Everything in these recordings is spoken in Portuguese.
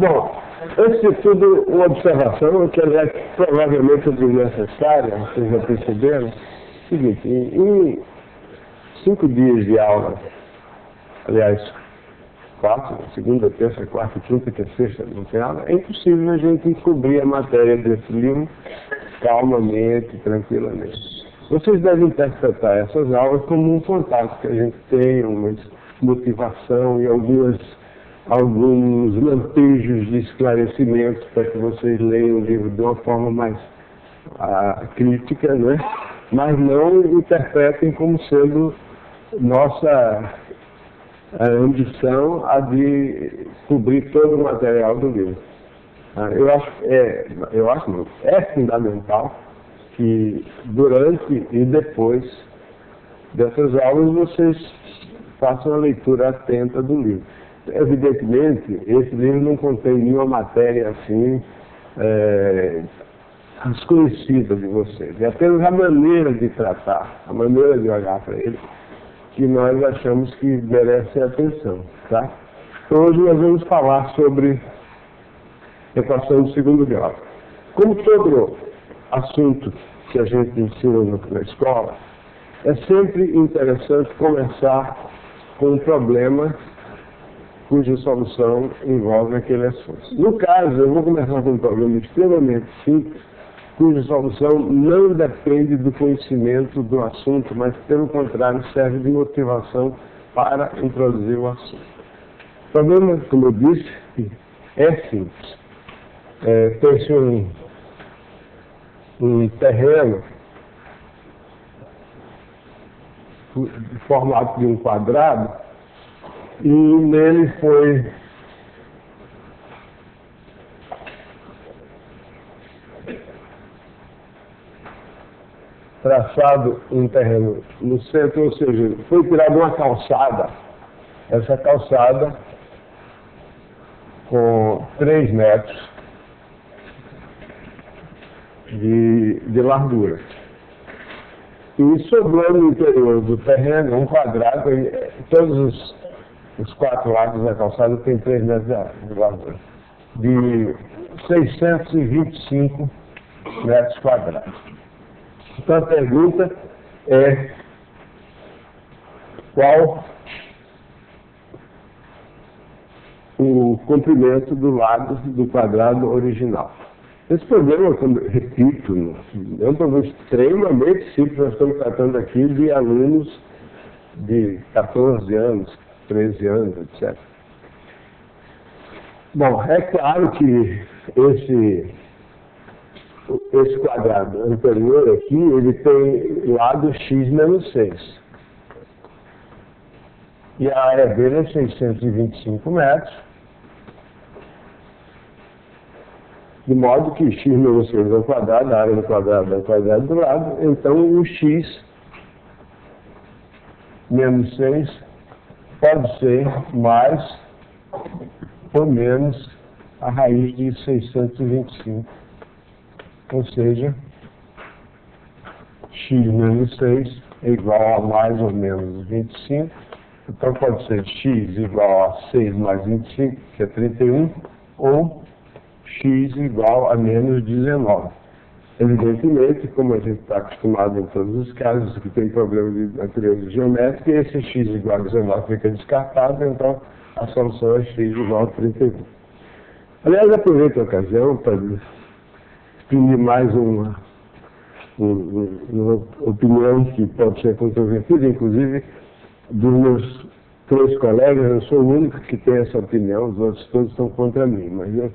Bom, antes de tudo, uma observação que provavelmente é desnecessária, vocês já perceberam. Seguinte, em 5 dias de aula, aliás, 4, segunda, terça, quarta, quinta, que sexta, não tem aula, é impossível a gente cobrir a matéria desse livro calmamente, tranquilamente. Vocês devem interpretar essas aulas como um contato que a gente tem, uma motivação e alguns lampejos de esclarecimento para que vocês leiam o livro de uma forma mais crítica, né? Mas não interpretem como sendo nossa ambição a de cobrir todo o material do livro. É fundamental que durante e depois dessas aulas vocês façam a leitura atenta do livro. Evidentemente, esse livro não contém nenhuma matéria assim desconhecida de vocês. É apenas a maneira de tratar, a maneira de olhar para ele, que nós achamos que merece atenção, tá? Então, hoje nós vamos falar sobre equação de segundo grau. Como todo assunto que a gente ensina na escola, é sempre interessante começar com um problema cuja solução envolve aquele assunto. No caso, eu vou começar com um problema extremamente simples, cuja solução não depende do conhecimento do assunto, mas, pelo contrário, serve de motivação para introduzir o assunto. O problema, como eu disse, é simples. Pense um terreno de formato de um quadrado e nele foi traçado um terreno no centro, ou seja, foi tirada uma calçada. Essa calçada com 3 metros de largura. E sobrou no interior do terreno um quadrado, todos os 4 lados da calçada tem 3 metros de largura, de 625 metros quadrados. Então a pergunta é: qual o comprimento do lado do quadrado original? Esse problema, como repito, é um problema extremamente simples. Nós estamos tratando aqui de alunos de 14 anos, 13 anos, etc. Bom, é claro que esse quadrado anterior aqui, ele tem lado x menos 6. E a área dele é 625 metros. De modo que x menos 6 ao quadrado, a área do quadrado é o quadrado do lado. Então o x menos 6 pode ser mais ou menos a raiz de 625. Ou seja, x menos 6 é igual a mais ou menos 25. Então pode ser x igual a 6 mais 25, que é 31, ou x igual a menos 19. Evidentemente, como a gente está acostumado em todos os casos que tem problema de natureza geométrica, esse x igual a 19 fica descartado, então a solução é x igual a 31. Aliás, aproveito a ocasião para exprimir mais uma opinião que pode ser controvertida, inclusive dos meus 3 colegas. Eu sou o único que tem essa opinião, os outros todos estão contra mim, mas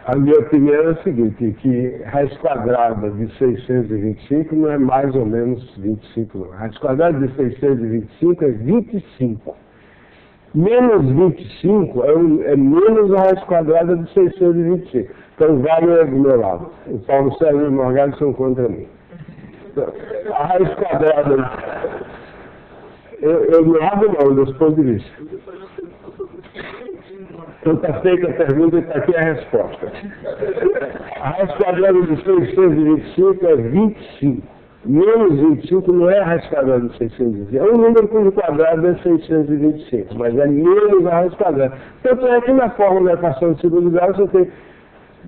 a minha opinião é a seguinte, que raiz quadrada de 625 não é mais ou menos 25, não. Raiz quadrada de 625 é 25. Menos 25 é menos a raiz quadrada de 625. Então, vale é do meu lado. O Paulo Sérgio e o Morgado são contra mim. Então, a raiz quadrada... Eu não abro mão desse ponto de vista. Então está feita a pergunta e está aqui a resposta. A raiz quadrada de 625 é 25. Menos 25 não é a raiz quadrada de 625. É um número cujo quadrado é 625, mas é menos a raiz quadrada. Tanto é que na fórmula da equação de segundo grau você tem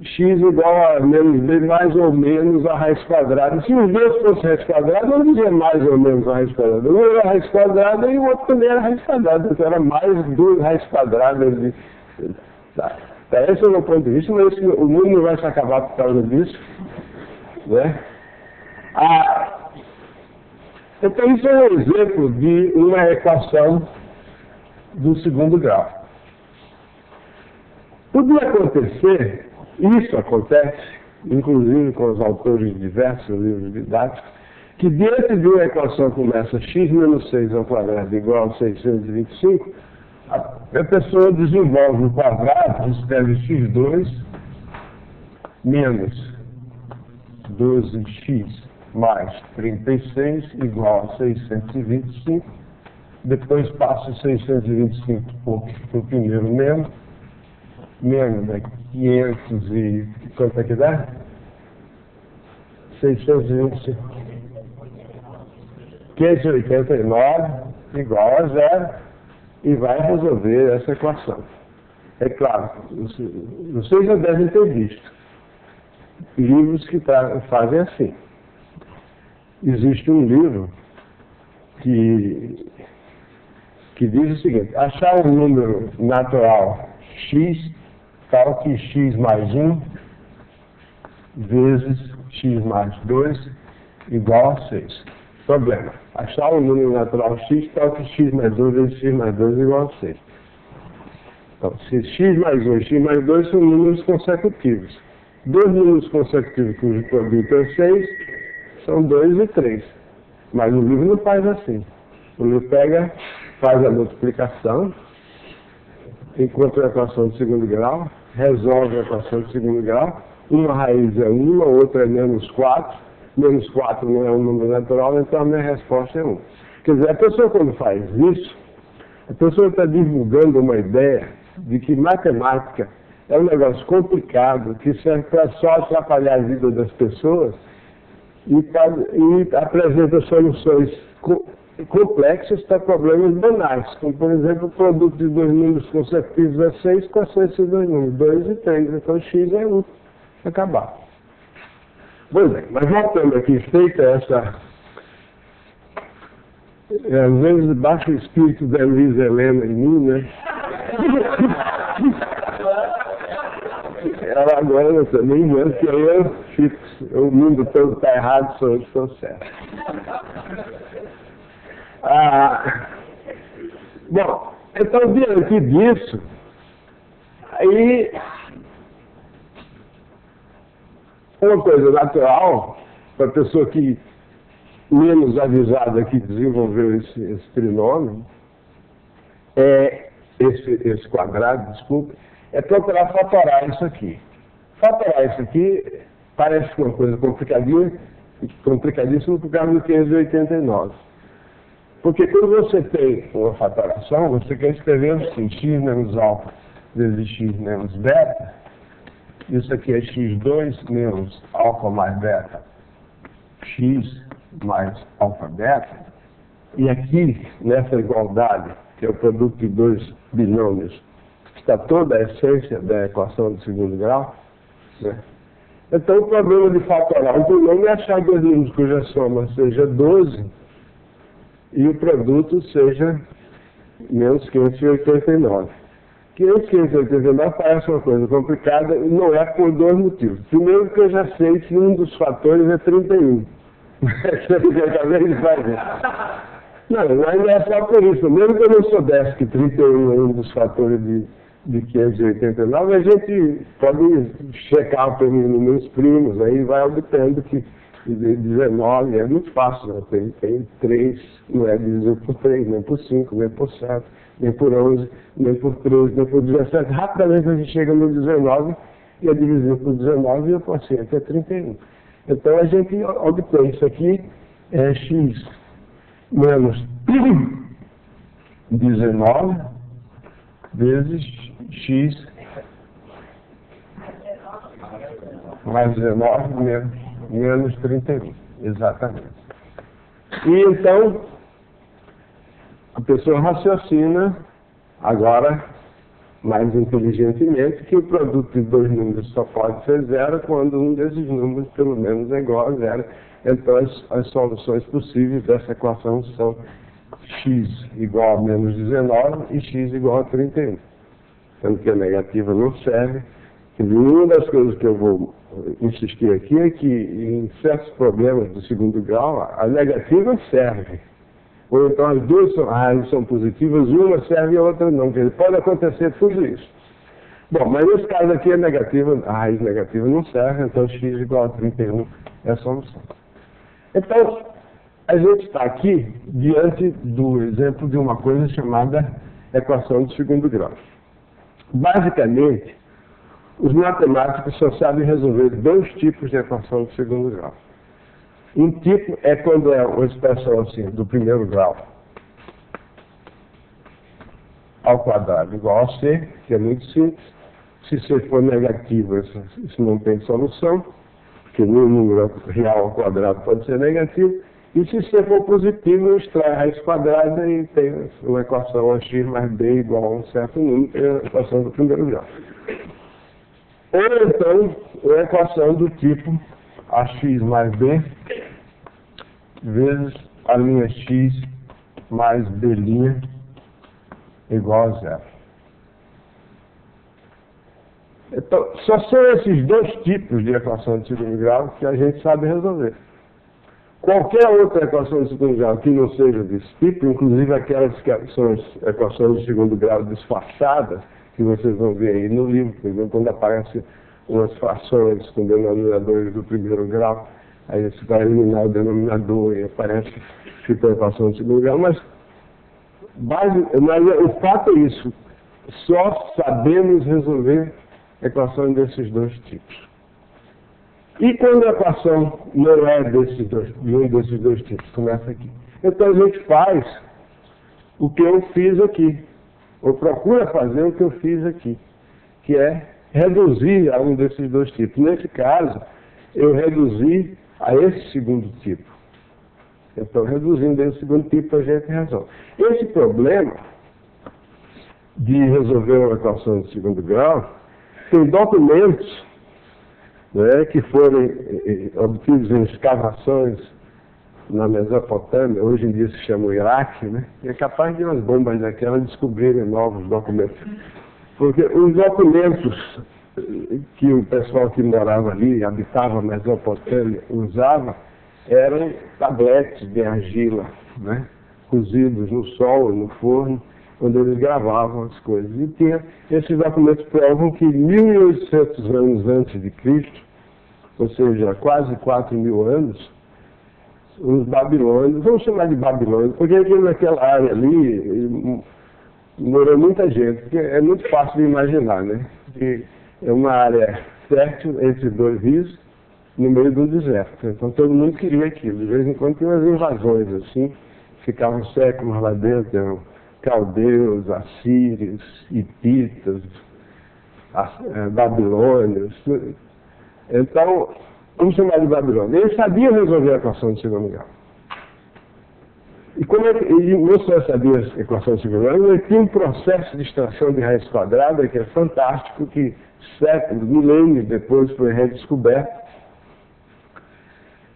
x igual a menos b mais ou menos a raiz quadrada. Se os dois fossem raiz quadrada, eu não dizia mais ou menos a raiz quadrada. Um era a raiz quadrada e o outro também era a raiz quadrada. Então era mais duas raízes quadradas. Tá. Esse é o meu ponto de vista, mas o mundo não vai se acabar por causa disso. Né? Então isso é um exemplo de uma equação do segundo grau. Podia acontecer, isso acontece, inclusive com os autores de diversos livros didáticos, que diante de uma equação como essa, x menos 6 ao quadrado igual a 625, a pessoa desenvolve o quadrado, escreve x2 menos 12x mais 36 igual a 625. Depois passa 625 por o primeiro menos, né? 500 e... quanto é que dá? 625. 589 igual a 0 e vai resolver essa equação. É claro, vocês já devem ter visto livros que fazem assim. Existe um livro que diz o seguinte: achar um número natural x tal que x mais 1 vezes x mais 2 igual a 6. Problema: achar um número natural x tal que x mais 2 vezes x mais 2 igual a 6. Então, se x mais 1 e x mais 2 são números consecutivos. Dois números consecutivos cujo produto é 6 são 2 e 3. Mas o livro não faz assim. O livro faz a multiplicação, encontra a equação de segundo grau, resolve a equação de segundo grau, uma raiz é 1, a outra é menos 4, menos 4 não é um número natural, então a minha resposta é 1. Quer dizer, a pessoa quando faz isso, a pessoa está divulgando uma ideia de que matemática é um negócio complicado, que serve para só atrapalhar a vida das pessoas e apresenta soluções complexas para problemas banais, como por exemplo o produto de dois números consecutivos é 6, quais são esses dois números? 2 e 3, então x é 1. Acabar. Pois bem, mas voltando aqui, feita essa... às vezes baixa o espírito da Luísa Helena em mim, né? Ela agora não está nem vendo que eu fico, o mundo todo está errado, sou eu que estou certo. Bom, então diante disso, aí uma coisa natural para a pessoa que menos avisada que desenvolveu esse trinômio, esse quadrado, desculpe, é procurar fatorar isso aqui. Fatorar isso aqui parece uma coisa complicadíssima por causa do 589. Porque quando você tem uma fatoração, você quer escrever assim, x menos alfa vezes x menos beta. Isso aqui é x2 menos alfa mais beta, x mais alfa beta. E aqui, nessa igualdade, que é o produto de dois binômios, está toda a essência da equação de segundo grau, né? Então o problema de fatorar um binômio é achar dois números cuja soma seja 12 e o produto seja menos 589. 589 parece uma coisa complicada e não é por dois motivos. Primeiro, que eu já sei que um dos fatores é 31. Eu acabei de fazer. Não é só por isso. Mesmo que eu não soubesse que 31 é um dos fatores de 589, a gente pode checar pelos números primos, aí vai obtendo que 19 é muito fácil, né? Tem 3, não é divisível por 3, nem por 5, nem por 7, nem por 11, nem por 13, nem por 17. Rapidamente a gente chega no 19 e é divisível por 19 e o quociente é 31. Então a gente obtém isso aqui, é x menos 19 vezes x mais 19 menos 31. Exatamente. E então, a pessoa raciocina, agora, mais inteligentemente, que o produto de dois números só pode ser zero quando um desses números, pelo menos, é igual a zero. Então, as soluções possíveis dessa equação são x igual a menos 19 e x igual a 31. Sendo que a negativa não serve. E uma das coisas que eu vou insistir aqui é que, em certos problemas do segundo grau, a negativa serve. Ou então as duas raízes são positivas, uma serve e a outra não. Quer dizer, pode acontecer tudo isso. Bom, mas nesse caso aqui a raiz negativa não serve, então x igual a 31 é a solução. Então, a gente está aqui diante do exemplo de uma coisa chamada equação de segundo grau. Basicamente, os matemáticos só sabem resolver dois tipos de equação de segundo grau. Um tipo é quando é uma expressão assim, do primeiro grau ao quadrado igual a c, que é muito simples. Se c for negativo, isso não tem solução, porque nenhum número real ao quadrado pode ser negativo. E se c for positivo, extrai a raiz quadrada e tem uma equação ax mais b igual a um certo número, que é a equação do primeiro grau. Ou então, uma equação do tipo ax mais b vezes a linha x mais b' igual a zero. Então, só são esses dois tipos de equação de segundo grau que a gente sabe resolver. Qualquer outra equação de segundo grau que não seja desse tipo, inclusive aquelas que são as equações de segundo grau disfarçadas, que vocês vão ver aí no livro, por exemplo, quando aparecem umas frações com denominadores do primeiro grau, aí você vai eliminar o denominador e aparece tipo a equação de segundo grau, mas o fato é isso, só sabemos resolver equações desses dois tipos. E quando a equação não é de um desses dois tipos, começa aqui. Então a gente faz o que eu fiz aqui, ou procura fazer o que eu fiz aqui, que é reduzir a um desses dois tipos. Nesse caso, eu reduzi a esse segundo tipo. Então, reduzindo esse segundo tipo, a gente resolve. Esse problema de resolver uma equação de segundo grau tem documentos, né, que foram obtidos em escavações na Mesopotâmia, hoje em dia se chama o Iraque, né, e é capaz de umas bombas daquelas descobrirem novos documentos. Porque os documentos que o pessoal que morava ali, habitava a Mesopotâmia, usava, eram tabletes de argila, né, cozidos no sol, no forno, quando eles gravavam as coisas. E esses documentos provam que 1.800 anos antes de Cristo, ou seja, quase 4.000 anos, os babilônios, vamos chamar de babilônios, porque aqui naquela área ali morou muita gente, porque é muito fácil de imaginar, né? Que é uma área fértil entre dois rios, no meio do deserto. Então todo mundo queria aquilo. De vez em quando tinha umas invasões assim, ficavam séculos lá dentro, eram caldeus, assírios, hititas, babilônios. Então, vamos chamar de Babilônia. Ele sabia resolver a equação de segundo grau. E como ele não só sabia a equação de segundo grau, ele tinha um processo de extração de raiz quadrada que é fantástico, que séculos, milênios depois foi redescoberto.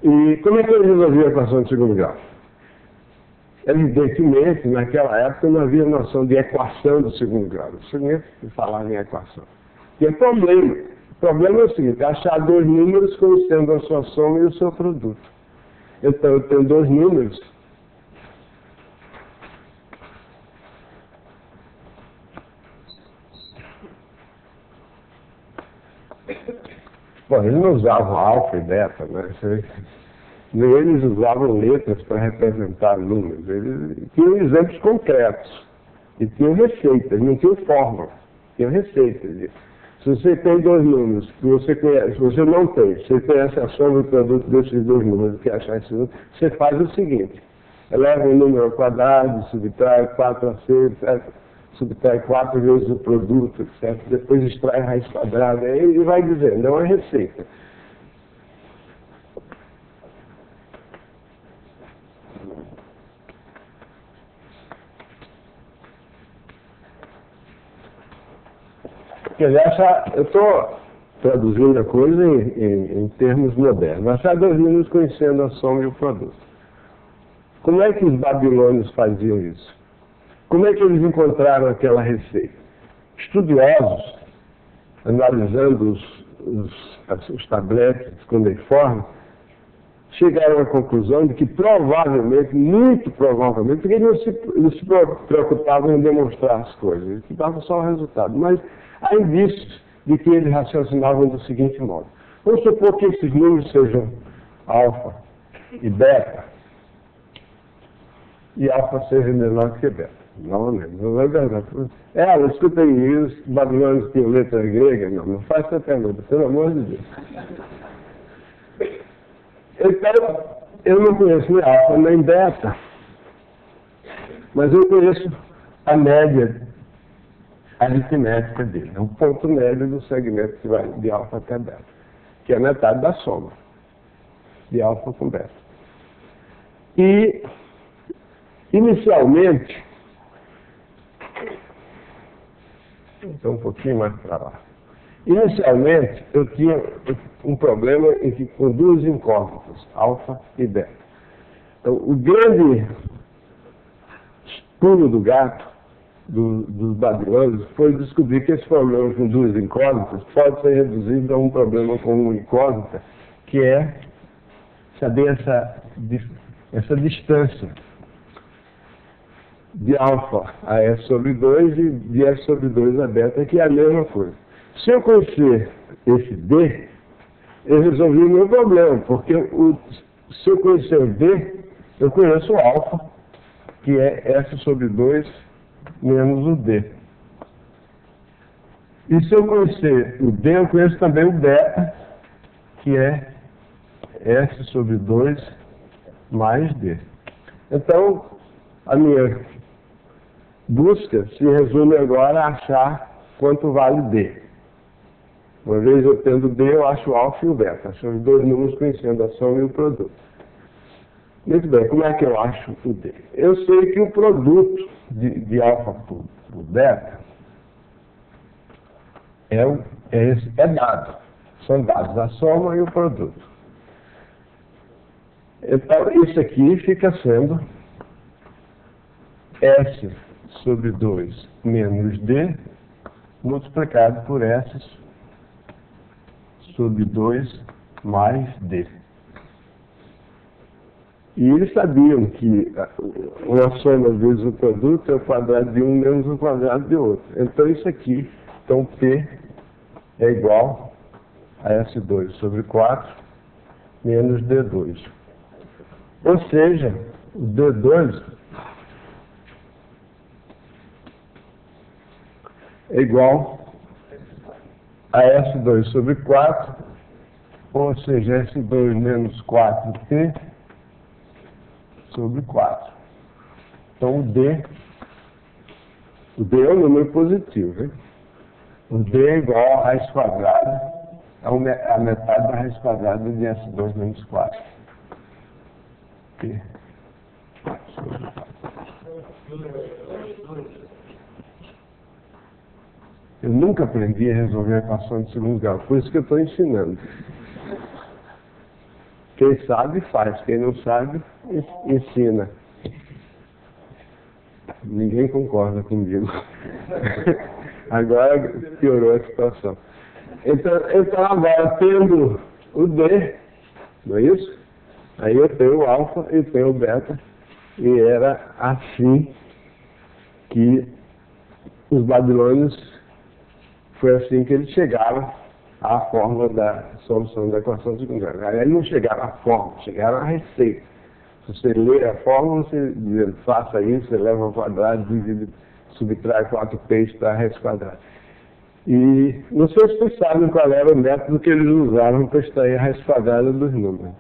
E como é que ele resolvia a equação de segundo grau? Evidentemente, naquela época não havia noção de equação do segundo grau. Isso nem falava em equação. E é problema. O problema é o seguinte, achar dois números conhecendo a sua soma e o seu produto. Então, eu tenho dois números. Bom, eles não usavam alfa e beta, né? Nem eles usavam letras para representar números. Eles tinham exemplos concretos. E tinham receitas, não tinham fórmula. Tinham receitas. Se você tem dois números que você conhece, se você não tem, você conhece a soma do produto desses dois números, que achar esse número, você faz o seguinte: eleva o número ao quadrado, subtrai 4ac, etc. Subtrai 4 vezes o produto, etc. Depois extrai a raiz quadrada, e vai dizendo, é uma receita. Quer dizer, eu estou traduzindo a coisa em termos modernos. Achadoríamos conhecendo a soma e o produto. Como é que os babilônios faziam isso? Como é que eles encontraram aquela receita? Estudiosos, analisando os tabletes cuneiformes, chegaram à conclusão de que provavelmente, muito provavelmente, porque eles não se preocupavam em demonstrar as coisas, eles davam só o resultado. Mas há indícios de que eles raciocinavam do seguinte modo. Vamos supor que esses números sejam alfa e beta, e alfa seja menor que beta. Novamente, não é verdade. Escuta aí, os babilônios tinham letra grega? Não faz essa pergunta, pelo amor de Deus. Então, eu não conheço nem alfa nem beta, mas eu conheço a média aritmética dele, é um ponto médio do segmento que vai de alfa até beta, que é a metade da soma de alfa com beta. E, inicialmente, então um pouquinho mais para lá. Inicialmente, eu tinha um problema com duas incógnitas, alfa e beta. Então, o grande pulo do gato dos babilônios foi descobrir que esse problema com duas incógnitas pode ser reduzido a um problema com uma incógnita, que é saber essa distância de alfa a S sobre 2 e de S sobre 2 a beta, que é a mesma coisa. Se eu conhecer esse D, eu resolvi o meu problema, porque se eu conhecer o D, eu conheço o alfa, que é S sobre 2 menos o D. E se eu conhecer o D, eu conheço também o beta, que é S sobre 2 mais D. Então, a minha busca se resume agora a achar quanto vale D. Uma vez eu tendo D, eu acho o alfa e o beta. São os dois números conhecendo a soma e o produto. Muito bem, como é que eu acho o D? Eu sei que o produto de alfa por beta é dado. São dados a soma e o produto. Então, isso aqui fica sendo S sobre 2 menos D multiplicado por S sobre 2 mais D. E eles sabiam que uma soma vezes o produto é o quadrado de um menos o quadrado de outro. Então isso aqui, então P é igual a S2 sobre 4 menos D2. Ou seja, o D2 é igual a S2 sobre 4, ou seja, S2 menos 4T sobre 4. Então o D é um número positivo, hein? O D é igual a raiz quadrada, a metade da raiz quadrada de S2 menos 4. T sobre 4. Eu nunca aprendi a resolver a equação de segundo grau, por isso que eu estou ensinando. Quem sabe faz, quem não sabe ensina. Ninguém concorda comigo. Agora piorou a situação. Então agora tendo o D, não é isso? Aí eu tenho o alfa e tenho o beta, e era assim que os babilônios, foi assim que eles chegaram à fórmula da solução da equação de segundo grau. Aí eles não chegaram à fórmula, chegaram à receita. Se você lê a fórmula, você diz, faça isso, você leva ao quadrado, divide, subtrai 4p está a raiz quadrada. E não sei se vocês sabem qual era o método que eles usaram para extrair a raiz quadrada dos números.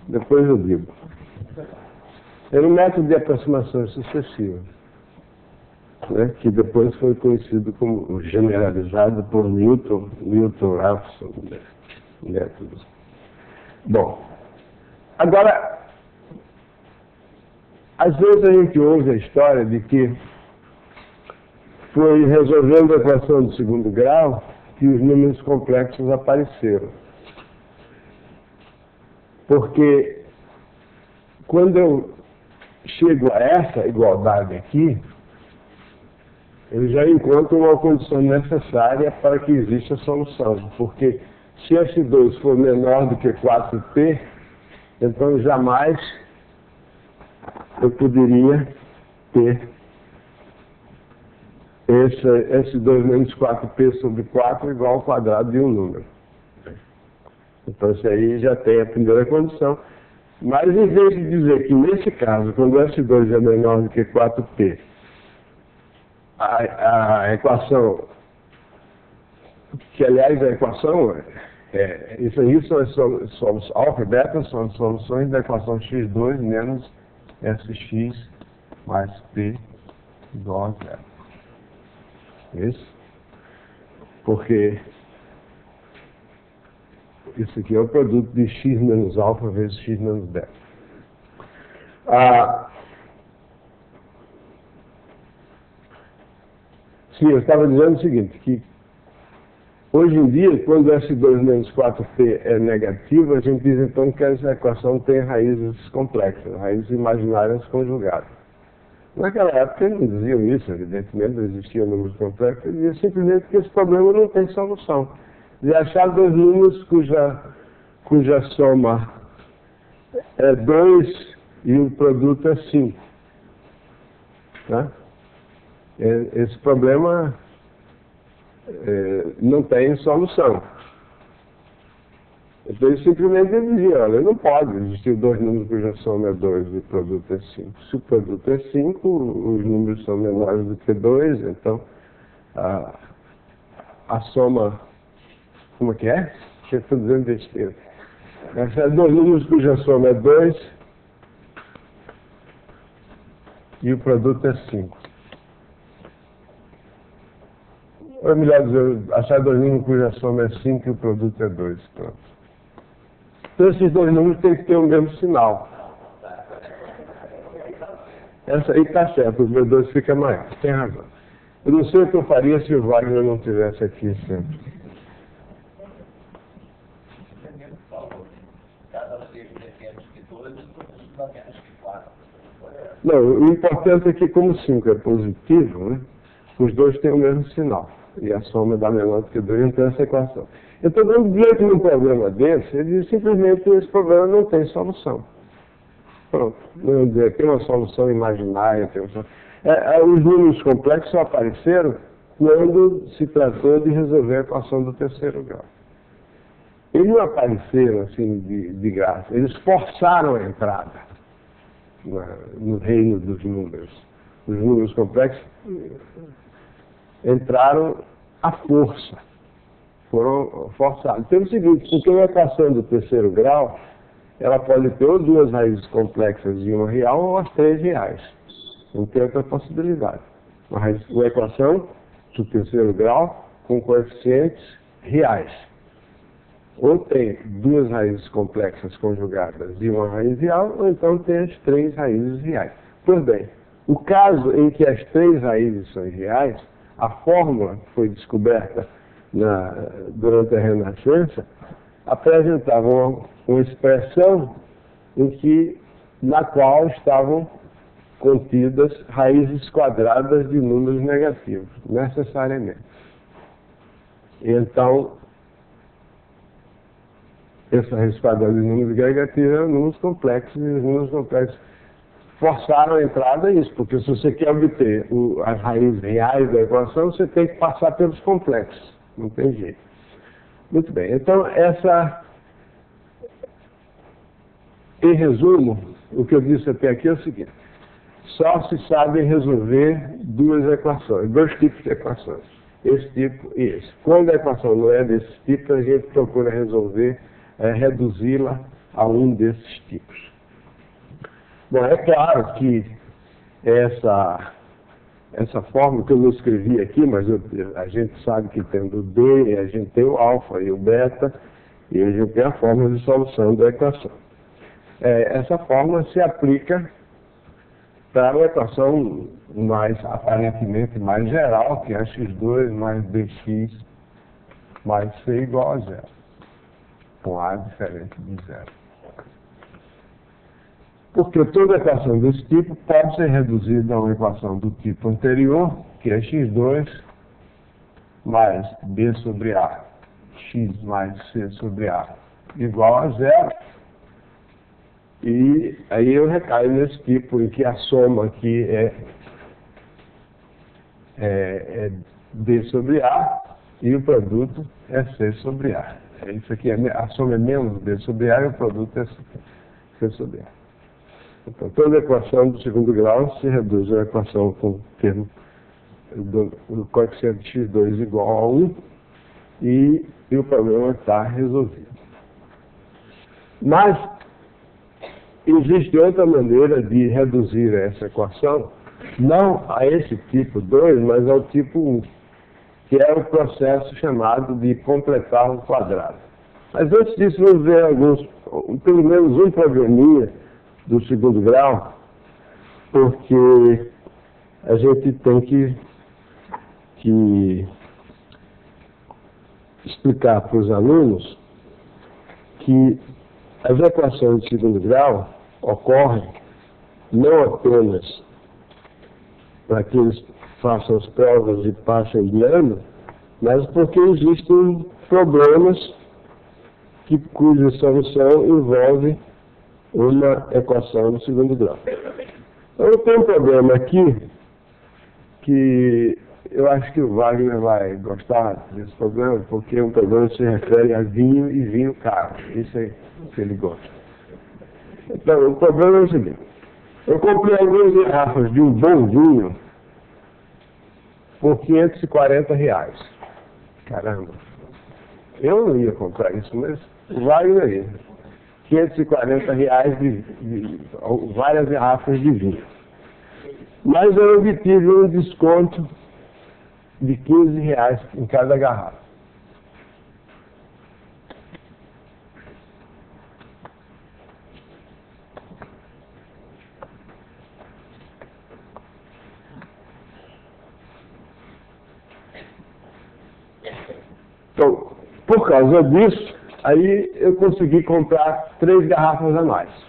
Depois eu digo. Era um método de aproximação sucessiva, né, que depois foi conhecido como generalizado por Newton-Raphson método. Bom, agora, às vezes a gente ouve a história de que foi resolvendo a equação do segundo grau que os números complexos apareceram. Porque quando eu chego a essa igualdade aqui, eu já encontro uma condição necessária para que exista solução. Porque se S2 for menor do que 4P, então jamais eu poderia ter S2 menos 4P sobre 4 igual ao quadrado de um número. Então isso aí já tem a primeira condição. Mas em vez de dizer que nesse caso, quando S2 é menor do que 4P, a equação, que aliás a equação, isso aí são alfa e beta, são as soluções da equação x2 menos sx mais p igual a zero. Isso? Porque isso aqui é o produto de x menos alfa vezes x menos beta. Sim, eu estava dizendo o seguinte, que hoje em dia, quando S2 menos 4P é negativo, a gente diz então que essa equação tem raízes complexas, raízes imaginárias conjugadas. Naquela época eles não diziam isso, evidentemente, não existiam números complexos, eles diziam simplesmente que esse problema não tem solução. De achar dois números cuja soma é 2 e o produto é 5. Tá? Esse problema não tem solução. Então eles simplesmente diziam, olha, não pode existir dois números cuja soma é 2 e o produto é 5. Se o produto é 5, os números são menores do que 2, então a soma, como é que é? Eu estou dizendo besteira. São dois números cuja soma é 2 e o produto é 5. Ou é melhor dizer, achar dois números cuja soma é 5 e o produto é 2. Pronto. Então esses dois números têm que ter o mesmo sinal. Essa aí está certo, o V2 fica maior. Tem razão. Eu não sei o que eu faria se o Wagner não estivesse aqui sempre. Não, o importante é que como 5 é positivo, né, os dois têm o mesmo sinal. E a soma dá menor do que 2, então essa equação. Então, diante de um problema desse, ele diz simplesmente que esse problema não tem solução. Pronto. Não dizer, tem uma solução imaginária. Os números complexos só apareceram quando se tratou de resolver a equação do terceiro grau. Eles não apareceram assim de graça. Eles forçaram a entrada no reino dos números. Os números complexos entraram à força. Foram forçados. Então é o seguinte, porque a equação do terceiro grau, ela pode ter ou duas raízes complexas de uma real ou as 3 reais. Não tem outra possibilidade. Uma equação do terceiro grau com coeficientes reais. Ou tem duas raízes complexas conjugadas de uma raiz real, ou então tem as 3 raízes reais. Pois bem, o caso em que as 3 raízes são reais, a fórmula que foi descoberta durante a Renascença apresentava uma expressão na qual estavam contidas raízes quadradas de números negativos, necessariamente. Então, essa raiz quadrada de números negativos eram números complexos, e os números complexos forçaram a entrada isso, porque se você quer obter as raízes reais da equação, você tem que passar pelos complexos. Não tem jeito. Muito bem. Então, em resumo, o que eu disse até aqui é o seguinte. Só se sabe resolver duas equações, dois tipos de equações. Esse tipo e esse. Quando a equação não é desse tipo, a gente procura reduzi-la a um desses tipos. Bom, é claro que essa forma que eu não escrevi aqui, mas a gente sabe que tendo o D, a gente tem o alfa e o beta, e a gente tem a fórmula de solução da equação. Essa fórmula se aplica para uma equação mais, aparentemente mais geral, que é x2 mais bx mais c igual a zero, com a diferente de zero. Porque toda equação desse tipo pode ser reduzida a uma equação do tipo anterior, que é x2 mais b sobre a, x mais c sobre a, igual a zero. E aí eu recaio nesse tipo em que a soma aqui é d sobre a e o produto é c sobre a. Isso aqui a soma é menos d sobre a e o produto é c sobre a. Então toda equação do segundo grau se reduz a uma equação com o termo do coeficiente x2 igual a 1 e o problema está resolvido. Mas existe outra maneira de reduzir essa equação, não a esse tipo 2, mas ao tipo 1, que é o processo chamado de completar o quadrado. Mas antes disso, vamos ver pelo menos um probleminha do segundo grau, porque a gente tem que explicar para os alunos que as equações de segundo grau ocorrem não apenas para que eles façam as provas e passem de ano, mas porque existem problemas cuja solução envolve uma equação de segundo grau. Então, eu tenho um problema aqui que eu acho que o Wagner vai gostar desse problema, porque é um problema que se refere a vinho e vinho caro. Isso é o que ele gosta. Então, o problema é o seguinte. Eu comprei algumas garrafas de um bom vinho por R$540. Caramba. Eu não ia comprar isso, mas o Wagner ia. R$540 de várias garrafas de vinho. Mas eu obtive um desconto de R$15 em cada garrafa. Então, por causa disso, aí eu consegui comprar 3 garrafas a mais.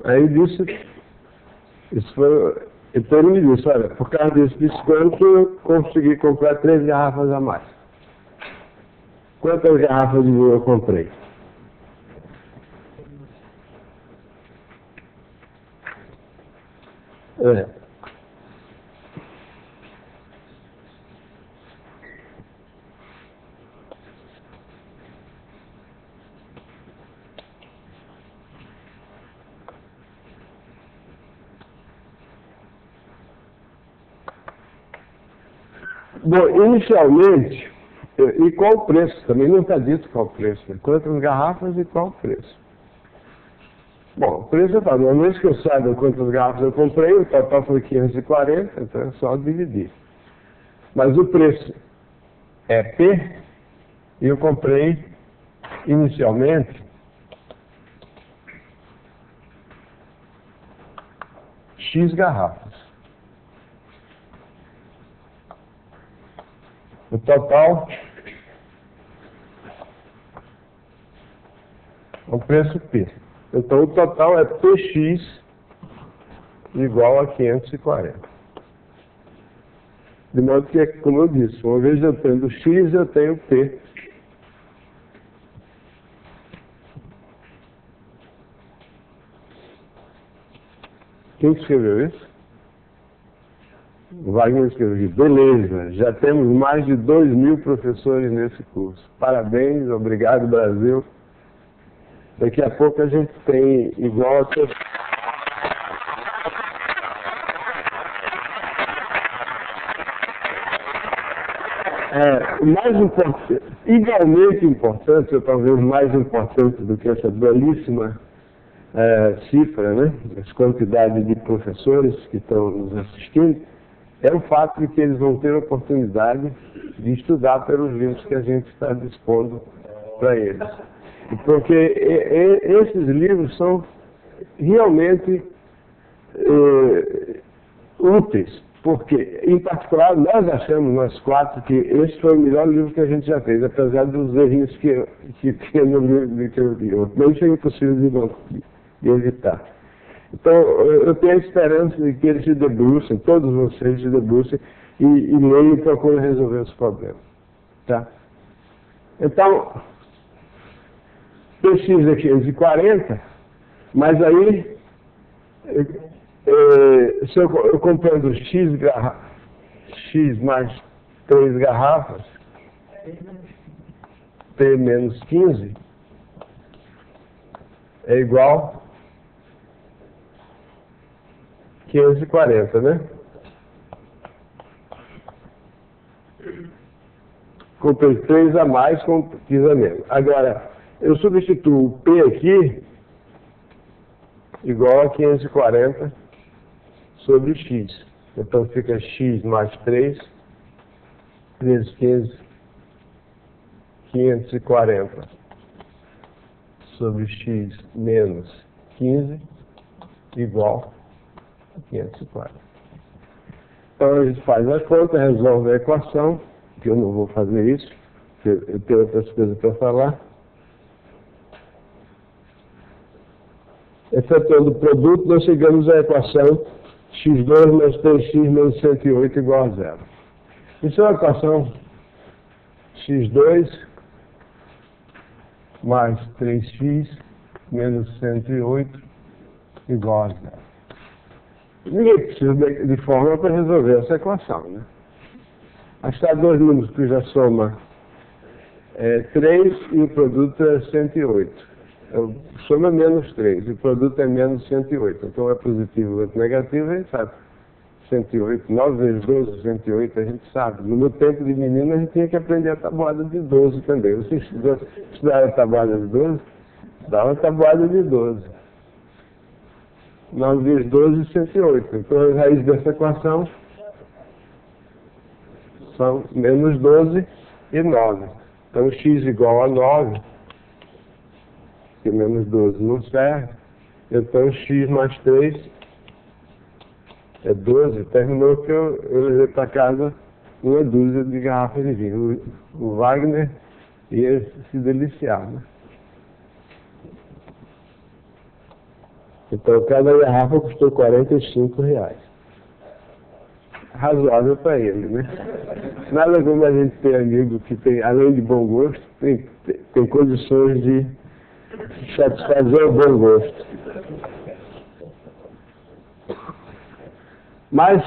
Aí disse, então ele me disse, olha, por causa desse desconto eu consegui comprar 3 garrafas a mais. Quantas garrafas de vinho eu comprei? Bom, inicialmente, e qual o preço? Também não está dito qual o preço. Quantas garrafas e qual o preço? Bom, o preço eu falo, uma vez que eu saiba quantas garrafas eu comprei, o total foi 540, então é só dividir. Mas o preço é P, e eu comprei inicialmente X garrafas. O total, o preço P. Então o total é PX igual a 540. De modo que, como eu disse, uma vez eu tendo X, eu tenho P. Quem escreveu isso? O Wagner escreveu, beleza, já temos mais de 2.000 professores nesse curso. Parabéns, obrigado Brasil. Daqui a pouco a gente tem igual a todos. O mais importante, igualmente importante, ou talvez mais importante do que essa belíssima cifra, né, as quantidades de professores que estão nos assistindo, é o fato de que eles vão ter a oportunidade de estudar pelos livros que a gente está dispondo para eles. Porque esses livros são realmente úteis, porque, em particular, nós achamos, nós quatro, que esse foi o melhor livro que a gente já fez, apesar dos errinhos que tinha no livro que eu li. Não é impossível de evitar. Então, eu tenho a esperança de que eles se debrucem, todos vocês se debrucem e leiam e procurem resolver os problemas. Tá? Então, precisa 540, mas aí, se eu comprando X mais 3 garrafas, P menos 15, é igual 540, né? Comprei 3 a mais com 15 a menos. Agora, eu substituo o P aqui igual a 540 sobre X. Então fica X mais 3 vezes 15, 540 sobre X menos 15 igual 540. Então a gente faz a conta, resolve a equação, que eu não vou fazer isso, porque eu tenho outras coisas para falar. Efetuando o produto, nós chegamos à equação x2 mais 3x menos 108 igual a zero. Isso é uma equação x2 mais 3x menos 108 igual a zero. Ninguém precisa de fórmula para resolver essa equação, né? Achar dois números cuja soma é 3 e o produto é 108. A soma é menos 3 e o produto é menos 108. Então é positivo ou negativo, a gente sabe. 108, 9 vezes 12, 108, a gente sabe. No meu tempo de menino, a gente tinha que aprender a tabuada de 12 também. Você estudava a tabuada de 12? Dava a tabuada de 12. 9 vezes 12, 108. Então, as raízes dessa equação são menos 12 e 9. Então, x igual a 9, que menos 12 não serve. Então, x mais 3 é 12. Terminou que eu levei para casa uma dúzia de garrafas de vinho. O Wagner ia se deliciar, né? Então, cada garrafa custou R$45. Razoável para ele, né? Nada como a gente ter amigo que tem, além de bom gosto, tem condições de satisfazer o bom gosto. Mas,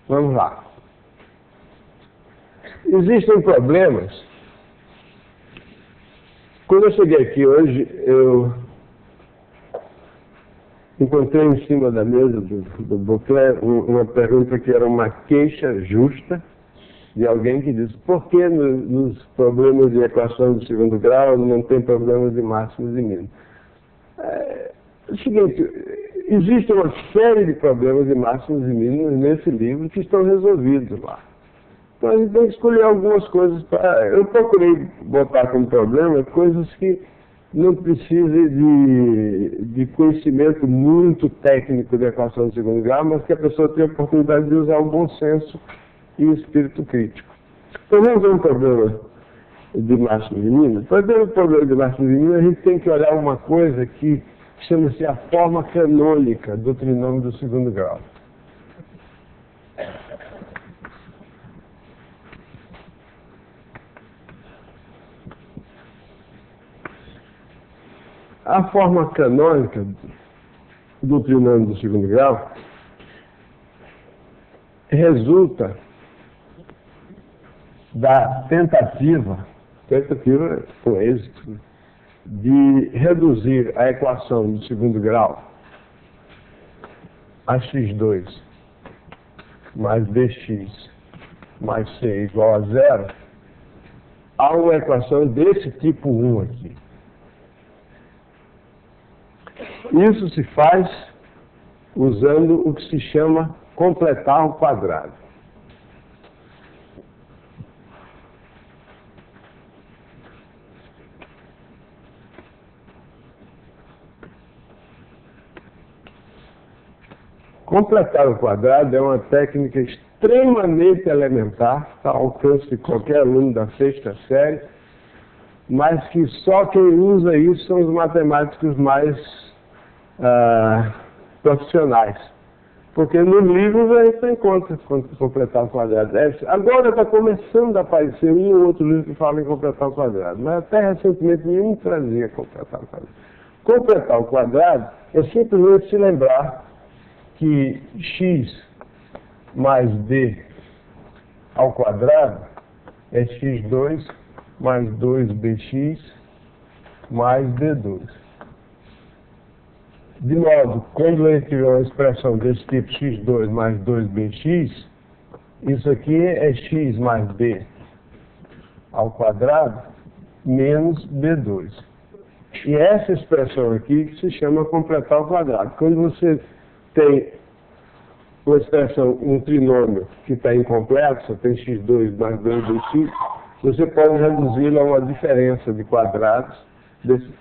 vamos lá. Existem problemas. Quando eu cheguei aqui hoje, eu encontrei em cima da mesa do Beauclerc uma pergunta que era uma queixa justa de alguém que disse: por que nos problemas de equação do segundo grau não tem problemas de máximos e mínimos? É o seguinte, existe uma série de problemas de máximos e mínimos nesse livro que estão resolvidos lá. Então a gente tem que escolher algumas coisas para... Eu procurei botar como problema coisas que não precisem de conhecimento muito técnico de equação de segundo grau, mas que a pessoa tenha a oportunidade de usar o bom senso e o espírito crítico. Então vamos ver um problema de máximo e mínimo. Para ver o problema de máximo e mínimo, a gente tem que olhar uma coisa que chama-se a forma canônica do trinômio do segundo grau. A forma canônica do trinômio do segundo grau resulta da tentativa com êxito, de reduzir a equação do segundo grau a x2 mais dx mais c igual a zero a uma equação desse tipo 1 aqui. Isso se faz usando o que se chama completar o quadrado. Completar o quadrado é uma técnica extremamente elementar, está ao alcance de qualquer aluno da sexta série, mas que só quem usa isso são os matemáticos mais profissionais. Porque no livro a gente não encontra completar o quadrado. Agora está começando a aparecer um ou outro livro que fala em completar o quadrado, mas até recentemente nenhum trazia completar o quadrado. Completar o quadrado é simplesmente se lembrar que x mais d ao quadrado é x2 mais 2bx mais d2. De modo, quando a gente tiver uma expressão desse tipo x2 mais 2bx, isso aqui é x mais b ao quadrado menos b2. E essa expressão aqui que se chama completar o quadrado. Quando você tem uma expressão, um trinômio que está incompleto, só tem x2 mais 2bx, você pode reduzi-lo a uma diferença de quadrados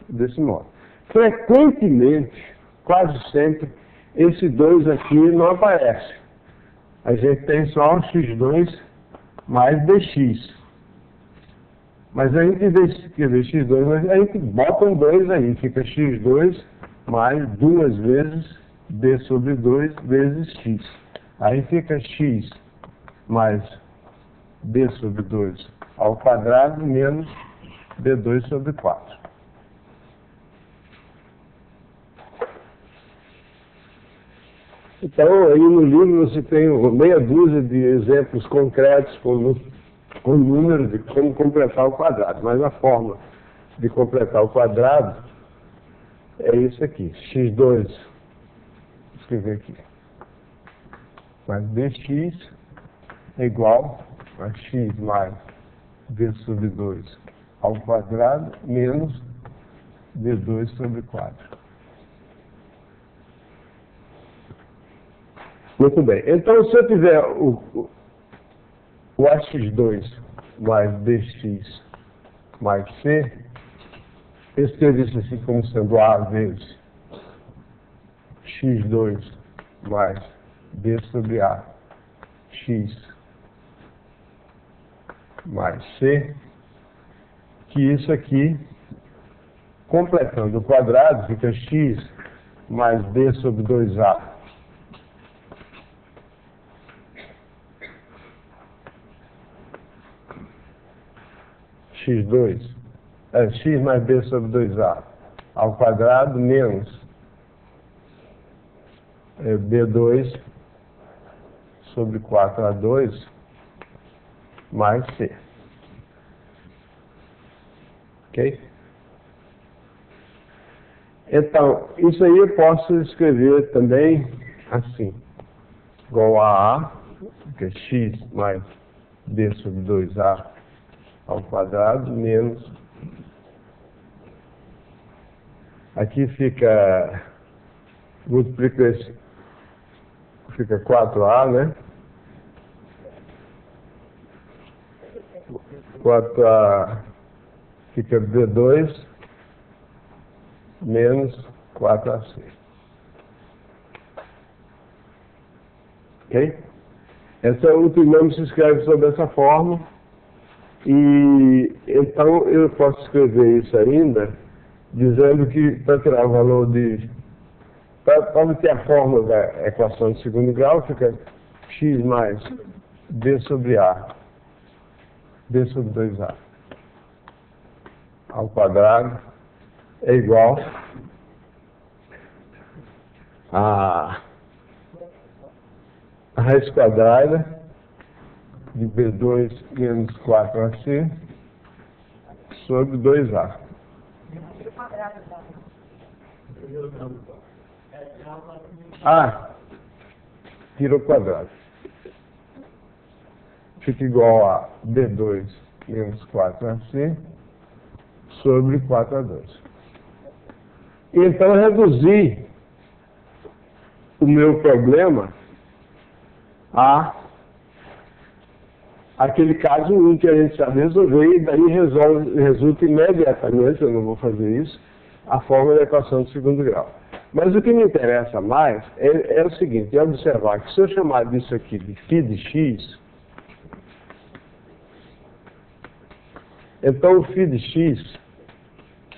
desse modo. Frequentemente, quase sempre, esse 2 aqui não aparece. A gente tem só o x2 mais dx. Mas a gente escrever x2, mas a gente bota um 2 aí, fica x2 mais 2 vezes d sobre 2 vezes x. Aí fica x mais d sobre 2 ao quadrado menos d2 sobre 4. Então, aí no livro você tem meia dúzia de exemplos concretos com números de como completar o quadrado. Mas a forma de completar o quadrado é isso aqui. x2, vou escrever aqui, mais dx é igual a x mais d sobre 2 ao quadrado menos d2 sobre 4. Muito bem. Então, se eu tiver o ax2 mais dx mais c, eu escrevo isso assim como sendo a vezes x2 mais d sobre a x mais c, que isso aqui, completando o quadrado, fica x mais d sobre 2a x2, x mais b sobre 2a ao quadrado menos b2 sobre 4a2 mais c. Ok? Então, isso aí eu posso escrever também assim, igual a que é x mais b sobre 2a ao quadrado menos, aqui fica, multiplica esse, fica 4a, né? 4a fica b2 menos 4ac. Ok? O trinômio se escreve sob essa forma. E então eu posso escrever isso ainda, dizendo que para tirar o valor de... Para obter a fórmula da equação de segundo grau, fica x mais d sobre a, d sobre 2a ao quadrado é igual a raiz quadrada de b2 menos 4ac sobre 2a. Tira o quadrado. Fica igual a b2 menos 4ac sobre 4a2. Então, reduzir o meu problema a aquele caso 1 que a gente já resolveu, e daí resulta imediatamente, eu não vou fazer isso, a fórmula da equação de segundo grau. Mas o que me interessa mais é o seguinte, é observar que se eu chamar disso aqui de φ de x, então o φ de x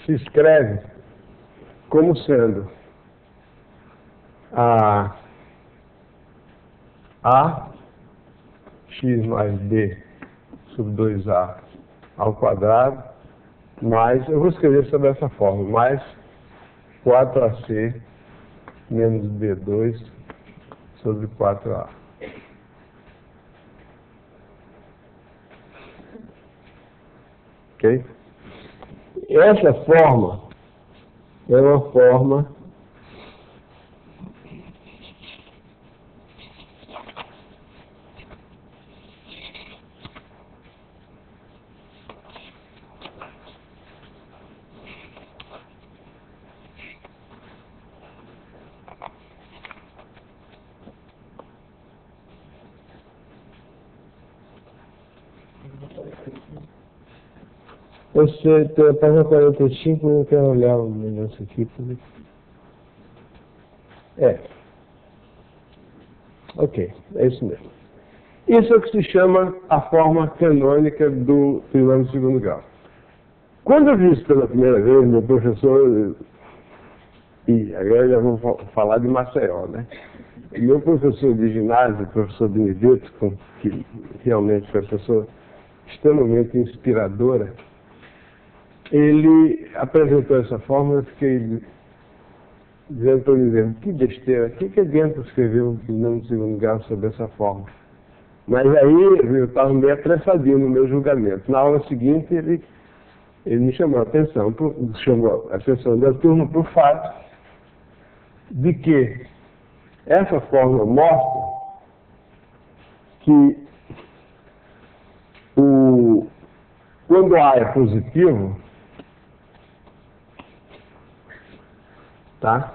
se escreve como sendo a x mais b sobre 2a ao quadrado, mais, eu vou escrever sobre essa forma, mais 4ac menos b2 sobre 4a. Ok? Essa forma é uma forma Você tem a página 45, eu quero olhar o negócio aqui. Ok, é isso mesmo. Isso é o que se chama a forma canônica do trinômio de segundo grau. Quando eu vi isso pela primeira vez, meu professor, e agora já vou falar de Maceió, né? Meu professor de ginásio, o professor Benedito, que realmente foi uma pessoa extremamente inspiradora, ele apresentou essa fórmula, eu fiquei dizendo para ele mesmo, que besteira, o que adianta escrever um trinômio de segundo grau sobre essa fórmula? Mas aí eu estava meio apressadinho no meu julgamento. Na aula seguinte ele me chamou a atenção da turma para o fato de que essa fórmula mostra que quando A é positivo, tá?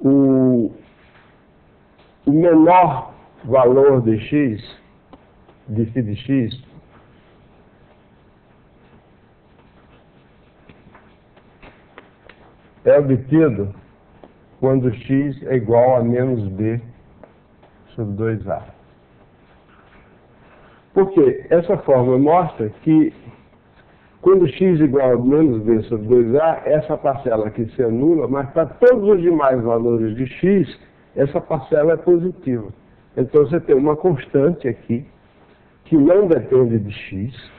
O menor valor de x, de φ de x, é obtido quando x é igual a menos b sobre 2a. Porque essa fórmula mostra que quando x é igual a menos b sobre 2a, essa parcela aqui se anula, mas para todos os demais valores de x, essa parcela é positiva. Então você tem uma constante aqui, que não depende de x.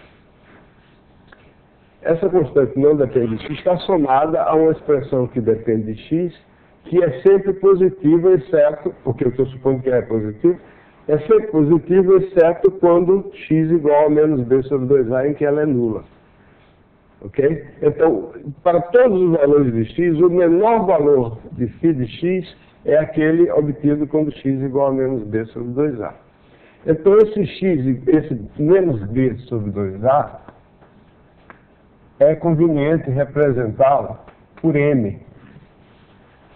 Essa constante não depende de x, está somada a uma expressão que depende de x, que é sempre positiva, exceto, porque eu estou supondo que é positivo, é sempre positiva, exceto quando x igual a menos b sobre 2a, em que ela é nula. Ok? Então, para todos os valores de x, o menor valor de φ de x é aquele obtido quando x igual a menos b sobre 2a. Então, esse menos b sobre 2a, é conveniente representá-lo por m.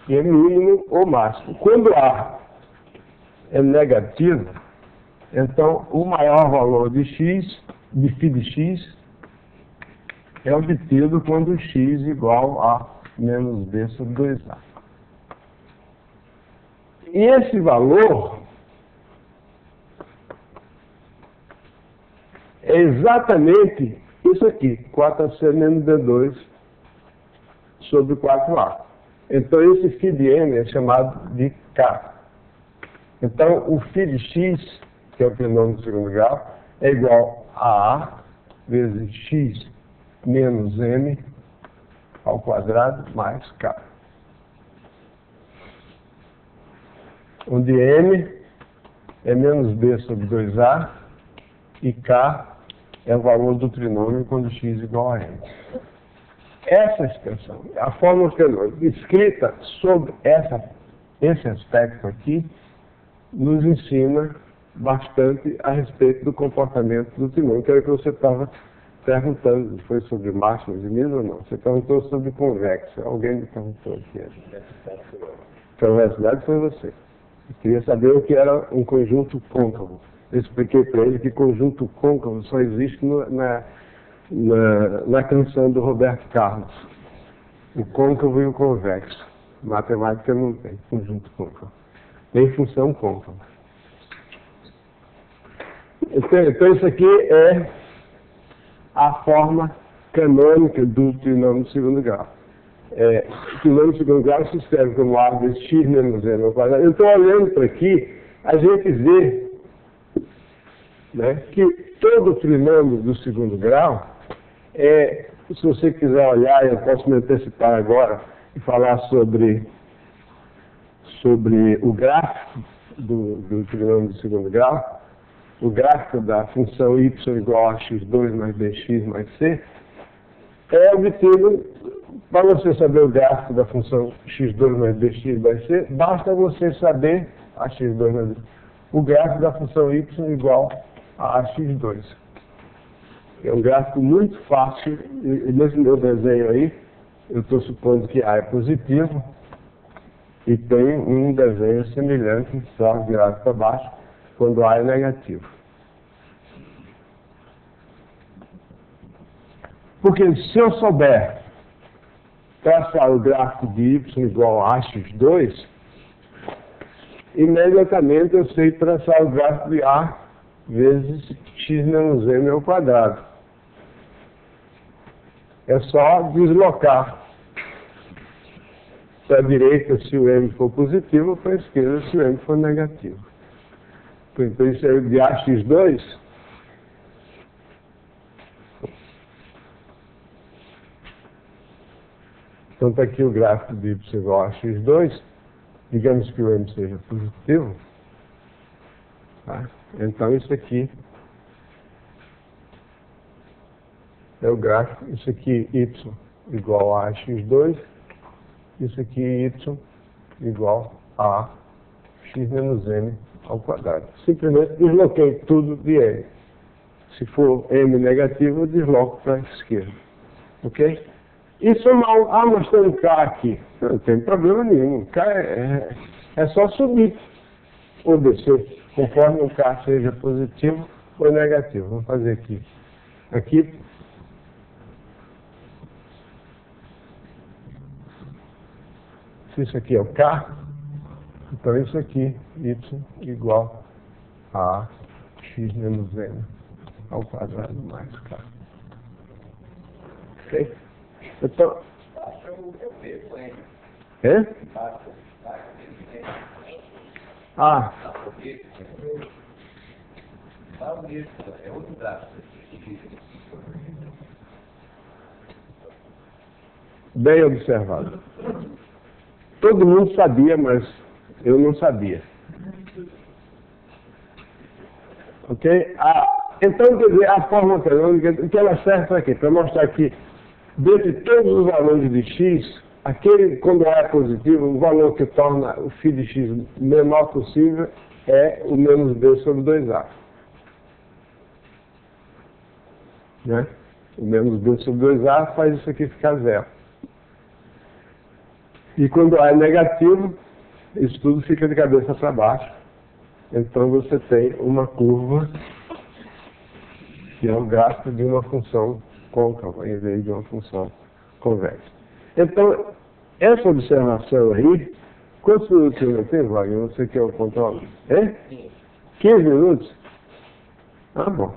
M mínimo ou máximo. Quando A é negativo, então o maior valor de x, de φ de x, é obtido quando x igual a menos b sobre 2a. E esse valor é exatamente isso aqui, 4ac menos b2 sobre 4a. Então esse φ de m é chamado de k. Então o φ de x, que é o trinômio de segundo grau, é igual a A vezes x menos m ao quadrado mais k. Onde m é menos b sobre 2a e k é o valor do trinômio quando x é igual a m. Essa expressão, a fórmula canônica escrita sobre esse aspecto aqui, nos ensina bastante a respeito do comportamento do trinômio, que era o que você estava perguntando, foi sobre máximos e mínimos ou não? Você perguntou sobre convexo. Alguém me perguntou aqui. Então, na verdade, foi você. Eu queria saber o que era um conjunto côncavo. Eu expliquei para ele que conjunto côncavo só existe na canção do Roberto Carlos. O côncavo e o convexo. Matemática não tem conjunto côncavo. Nem função côncava. Então isso aqui é a forma canônica do trinômio de segundo grau. O trinômio de segundo grau se escreve como a de x menos n ao quadrado. Então, olhando para aqui, a gente vê, né, que todo trinômio do segundo grau se você quiser olhar, eu posso me antecipar agora e falar sobre o gráfico do trinômio do segundo grau. O gráfico da função y igual a x2 mais bx mais c é obtido, para você saber o gráfico da função x2 mais bx mais c, basta você saber a x2 mais bx, o gráfico da função y igual a x2. É um gráfico muito fácil, e nesse meu desenho aí, eu estou supondo que A é positivo, e tem um desenho semelhante, só virado para baixo, quando A é negativo. Porque se eu souber traçar o gráfico de y igual a x2, imediatamente eu sei traçar o gráfico de A vezes x menos m ao quadrado. É só deslocar para a direita se o m for positivo ou para a esquerda se o m for negativo. Então isso é de ax2. Então está aqui o gráfico de y igual a x2. Digamos que o m seja positivo. Tá? Então isso aqui é o gráfico. Isso aqui y igual a x2. Isso aqui y igual a x menos m ao quadrado. Simplesmente desloquei tudo de m. Se for m negativo, eu desloco para a esquerda. Ok? Isso é mal. Ah, mas tem um K aqui. Não tem problema nenhum. K é só subir ou descer, conforme o K seja positivo ou negativo. Vamos fazer aqui. Aqui. Se isso aqui é o K, então isso aqui, y igual a x menos m ao quadrado mais K. Ok? Então... É? Ah. Bem observado. Todo mundo sabia, mas eu não sabia. Ok? Então, quer dizer, a forma canônica, que ela serve para quê? Para mostrar que, dentre todos os valores de x, aquele, quando A é positivo, o valor que torna o φ de x menor possível é o menos b sobre 2a. Né? O menos b sobre 2a faz isso aqui ficar zero. E quando A é negativo, isso tudo fica de cabeça para baixo. Então você tem uma curva que é o gráfico de uma função côncava em vez de uma função convexa. Então, essa observação aí, quantos minutos eu tenho, Wagner? Você quer o controle? É? 15 minutos? Ah, bom.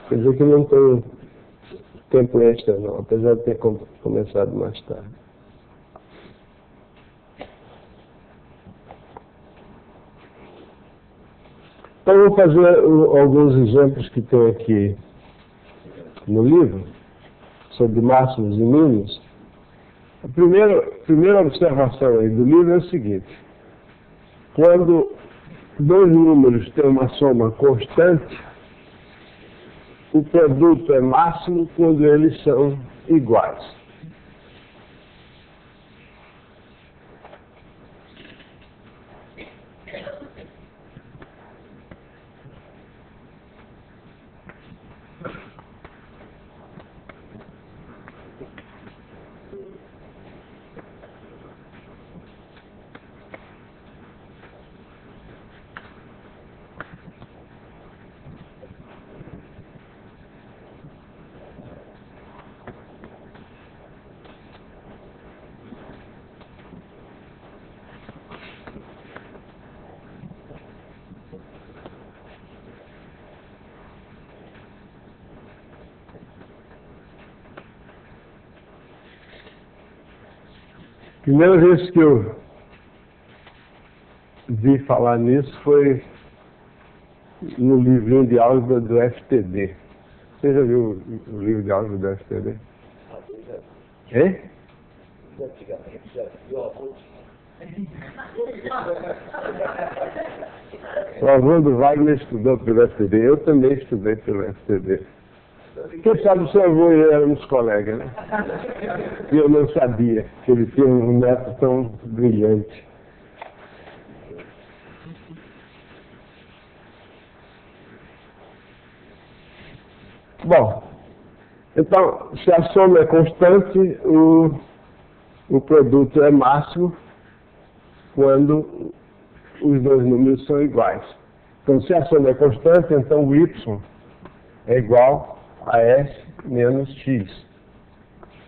Quer dizer que não tenho tempo extra, não, apesar de ter começado mais tarde. Então, eu vou fazer alguns exemplos que tem aqui no livro, sobre máximos e mínimos. A primeira observação aí do livro é o seguinte: quando dois números têm uma soma constante, o produto é máximo quando eles são iguais. primeira vez que eu vi falar nisso foi no livrinho de álgebra do FTD. Você já viu o livro de álgebra do FTD? Hein? O avô do Wagner estudou pelo FTD, eu também estudei pelo FTD. Quem sabe o seu avô e eu éramos colegas, né? E eu não sabia que ele tinha um neto tão brilhante. Bom, então, se a soma é constante, o produto é máximo quando os dois números são iguais. Então, se a soma é constante, então o y é igual a S menos X.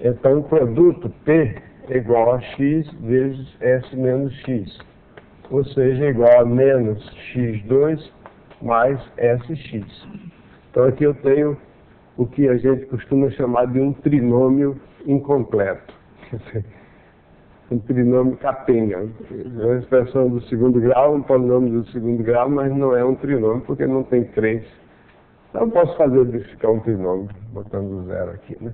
Então, o produto P é igual a X vezes S menos X. Ou seja, é igual a menos X2 mais SX. Então, aqui eu tenho o que a gente costuma chamar de um trinômio incompleto. Um trinômio capenga. É uma expressão do segundo grau, um polinômio do segundo grau, mas não é um trinômio porque não tem 3. Então eu posso fazer verificar um trinômio, botando 0 aqui, né?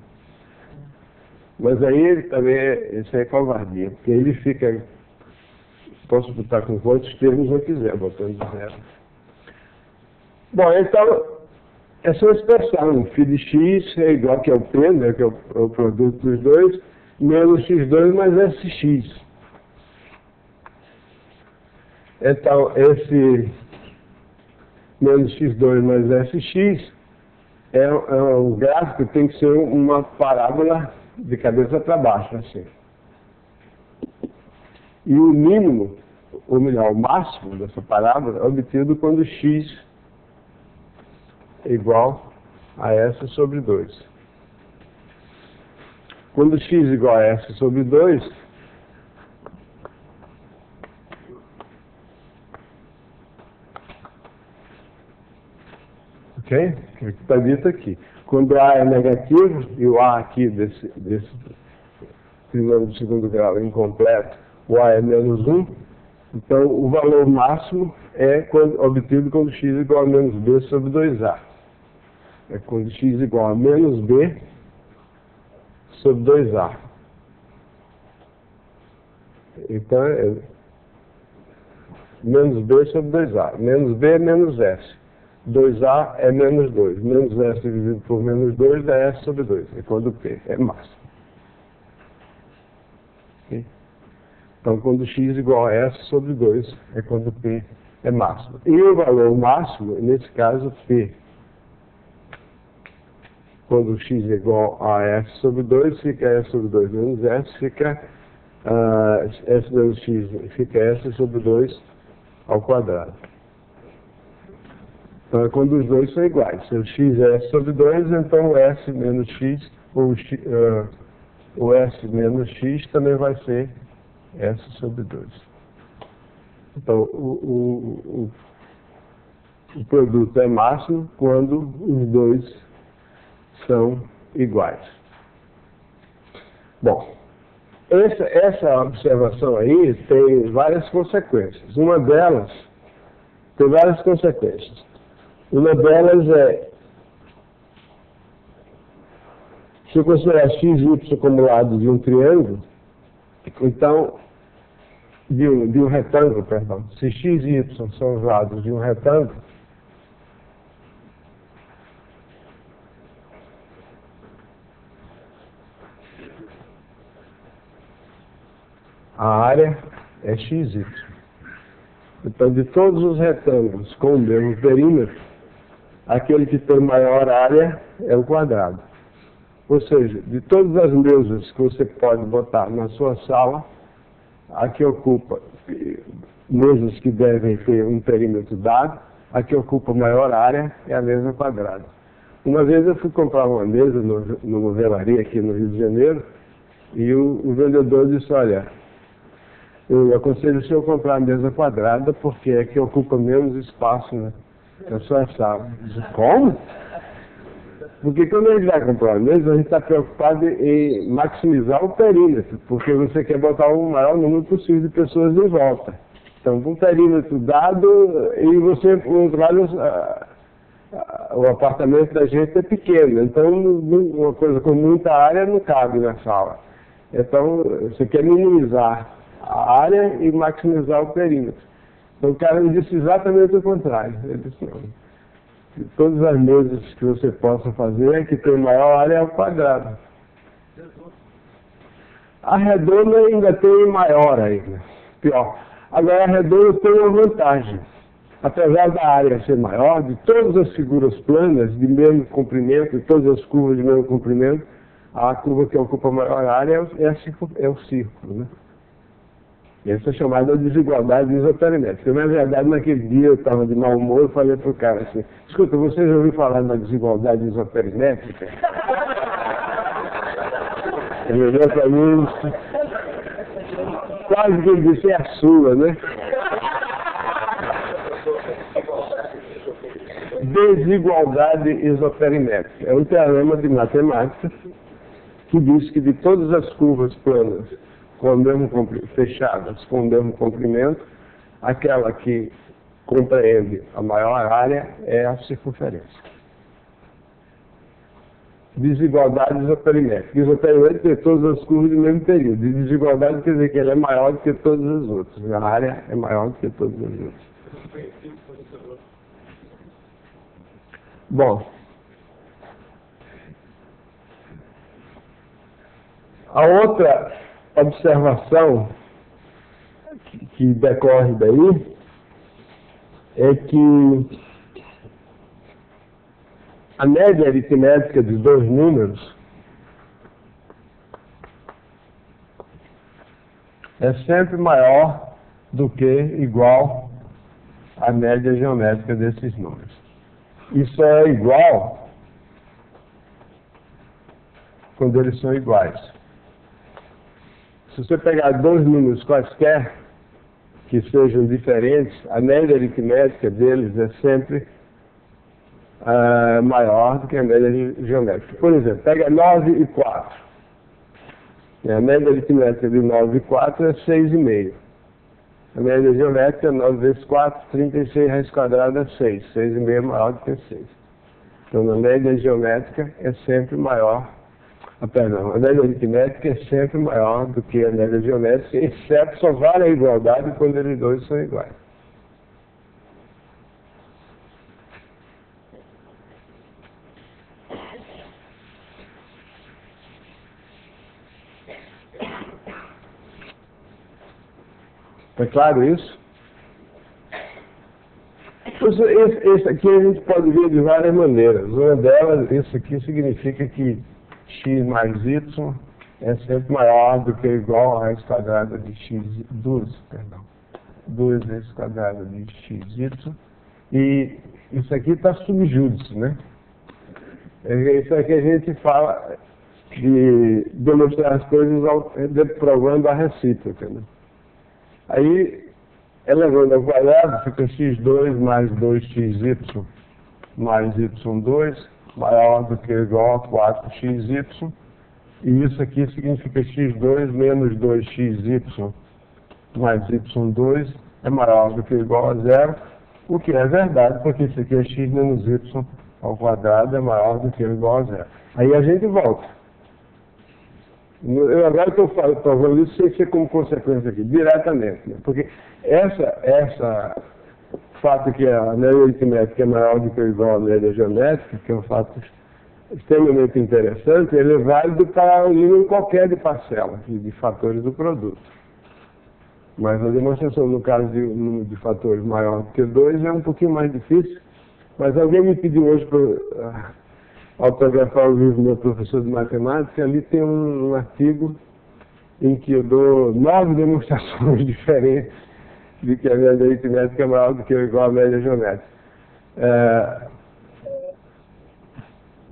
Mas aí ele também isso é covardia, porque ele fica, posso botar com quantos termos eu quiser, botando 0. Bom, então, essa é uma expressão, φ de x é igual que é o P, né, que é o produto dos dois, menos x2 mais sx. Então, esse menos x2 mais sx é um gráfico que tem que ser uma parábola de cabeça para baixo, assim. E o mínimo, ou melhor, o máximo dessa parábola é obtido quando x é igual a S sobre 2. Quando x é igual a S sobre 2, ok? Que está dito aqui. Quando A é negativo, e o A aqui desse trinômio de segundo grau incompleto, o A é menos 1, então o valor máximo é obtido quando x é igual a menos B sobre 2A. É quando x é igual a menos B sobre 2A. Então, é menos B sobre 2A. Menos B é menos S. 2A é menos 2. Menos S dividido por menos 2 é S sobre 2. É quando P é máximo. Okay? Então, quando x é igual a S sobre 2 é quando P é máximo. E o valor máximo, nesse caso, P. Quando x é igual a S sobre 2, fica S sobre 2 menos S, fica S menos x, fica S sobre 2 ao quadrado. Então é quando os dois são iguais. Se o x é S sobre 2, então o S menos x, ou o S menos x também vai ser S sobre 2. Então o produto é máximo quando os dois são iguais. Bom, essa observação aí tem várias consequências. Uma delas tem várias consequências. Uma delas é, se eu considerar x e y como lado de um triângulo, então, de um retângulo, perdão, se x e y são os lados de um retângulo, a área é xy. Então, de todos os retângulos com o mesmo perímetro, aquele que tem maior área é o quadrado. Ou seja, de todas as mesas que você pode botar na sua sala, a que ocupa, mesas que devem ter um perímetro dado, a que ocupa maior área é a mesa quadrada. Uma vez eu fui comprar uma mesa numa velaria aqui no Rio de Janeiro, e o vendedor disse, olha, eu aconselho o senhor comprar a mesa quadrada porque é que ocupa menos espaço, né, na sua sala. Eu disse, como? Porque quando a gente vai comprar uma mesa, a gente está preocupado em maximizar o perímetro, porque você quer botar o maior número possível de pessoas em volta. Então, com o perímetro dado, e você, por outro lado, o apartamento da gente é pequeno, então uma coisa com muita área não cabe na sala. Então, você quer minimizar a área e maximizar o perímetro. Então, o cara me disse exatamente o contrário. Ele disse, não. Todas as mesas que você possa fazer, é que tem maior área ao quadrado. A redonda ainda tem maior ainda, pior. Agora, a redonda tem uma vantagem. Apesar da área ser maior, de todas as figuras planas, de mesmo comprimento, de todas as curvas de mesmo comprimento, a curva que ocupa a maior área é o círculo, né? Isso é chamado de desigualdade isoperimétrica. Na verdade, naquele dia eu estava de mau humor e falei para o cara assim, escuta, você já ouviu falar na desigualdade isoperimétrica? Ele olhou para mim, quase que ele disse, é a sua, né? Desigualdade isoperimétrica. É um teorema de matemática que diz que de todas as curvas planas com o mesmo fechadas com o mesmo comprimento, aquela que compreende a maior área é a circunferência. Desigualdade isoperimétrica. Isoperimétrica tem todas as curvas do mesmo período. E desigualdade quer dizer que ela é maior do que todas as outras. A área é maior do que todas as outras. Bom, a outra observação que decorre daí é que a média aritmética de dois números é sempre maior do que igual à média geométrica desses números. Isso é igual quando eles são iguais. Se você pegar dois números quaisquer que sejam diferentes, a média aritmética deles é sempre maior do que a média geométrica. Por exemplo, pega 9 e 4. A média aritmética de 9 e 4 é 6,5. A média geométrica, 9 vezes 4, 36 raiz quadrada é 6. 6,5 é maior do que 6. Então, a média geométrica é sempre maior. A média aritmética é sempre maior do que a média geométrica, exceto só vale a igualdade quando eles dois são iguais. É claro isso? Esse aqui a gente pode ver de várias maneiras. Uma delas, isso aqui significa que x mais y é sempre maior do que ou igual a raiz quadrada de x, 2 vezes quadrada de xy. E isso aqui está subjúdice, né? Isso aqui a gente fala de demonstrar as coisas provando a recíproca, né? Aí, elevando ao quadrado, fica x2 mais 2xy mais y2 maior do que ou igual a 4xy. E isso aqui significa x2 menos 2xy mais y2 é maior do que ou igual a 0, o que é verdade, porque isso aqui é x menos y ao quadrado é maior do que ou igual a 0. Aí a gente volta. Eu agora estou falando isso sem ser como consequência aqui, diretamente, né? Porque essa fato que a média aritmética é maior do que ou igual à média geométrica, que é um fato extremamente interessante, ele é válido para um número qualquer de parcela, de fatores do produto. Mas a demonstração no caso de um número de fatores maior do que 2 é um pouquinho mais difícil, mas alguém me pediu hoje para autografar o livro do meu professor de matemática, ali tem um artigo em que eu dou 9 demonstrações diferentes de que a média aritmética é maior do que ou igual à média geométrica.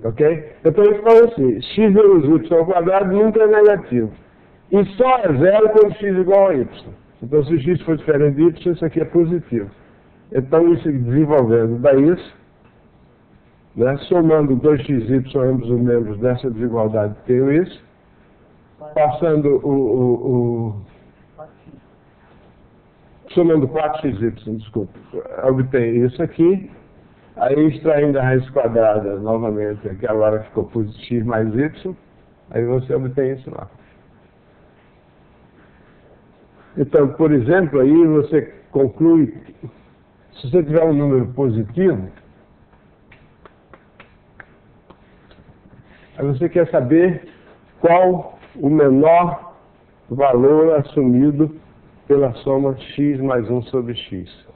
Ok? Então eu falo assim, x menos y ao quadrado nunca é negativo. E só é zero quando x é igual a y. Então se x for diferente de y, isso aqui é positivo. Então isso desenvolvendo daí isso, né? Somando 2xy, ambos os membros dessa desigualdade, tenho isso. Passando somando 4xy, desculpa, obtém isso aqui. Aí extraindo a raiz quadrada novamente, que agora ficou por x mais y, aí você obtém isso lá. Então, por exemplo, aí você conclui, se você tiver um número positivo, aí você quer saber qual o menor valor assumido pela soma x mais 1 sobre x.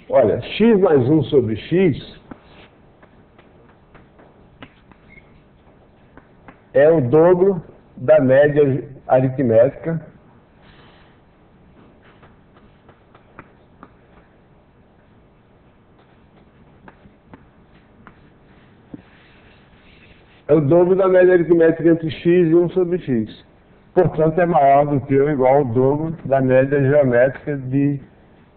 Olha, x mais 1 sobre x é o dobro da média aritmética entre x e 1 sobre x. Portanto, é maior do que ou igual ao dobro da média geométrica de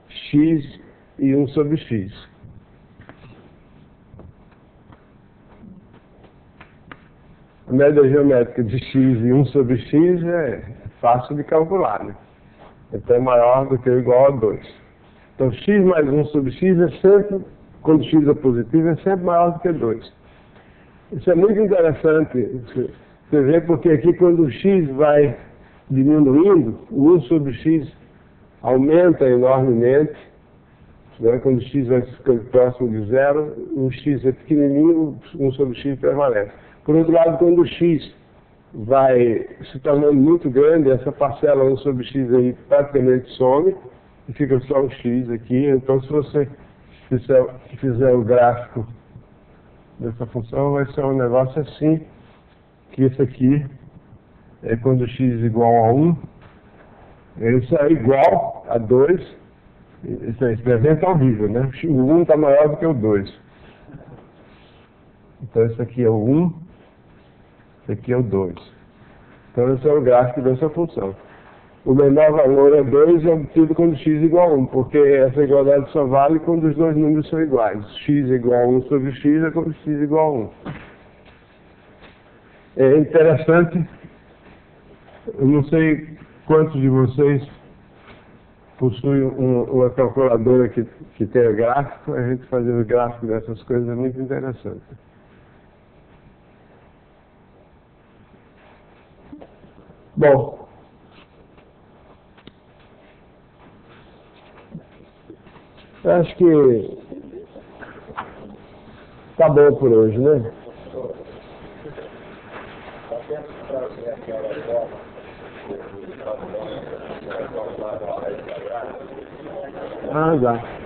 x e 1 sobre x. A média geométrica de x e 1 sobre x é fácil de calcular, né? Então é maior do que ou igual a 2. Então x mais 1 sobre x é sempre, quando x é positivo, é sempre maior do que 2. Isso é muito interessante, você vê, porque aqui quando o x vai diminuindo, o 1 sobre x aumenta enormemente, né? Quando o x vai ficando próximo de zero, o x é pequenininho, 1 sobre x permanece. Por outro lado, quando o x vai se tornando muito grande, essa parcela 1 sobre x aí praticamente some, e fica só o x aqui. Então, se você fizer o gráfico dessa função, vai ser um negócio assim, que isso aqui é quando x é igual a 1, isso é igual a 2, isso é experimento horrível, né? O 1 está maior do que o 2. Então, isso aqui é o 1, isso aqui é o 2. Então, esse é o gráfico dessa função. O menor valor é 2 é obtido quando x é igual a 1, porque essa igualdade só vale quando os dois números são iguais. X é igual a 1 sobre x é quando x é igual a 1. É interessante, eu não sei quantos de vocês possuem uma calculadora que tenha gráfico, a gente fazer o gráfico dessas coisas é muito interessante. Bom, eu acho que tá bom por hoje, né? Ah, já.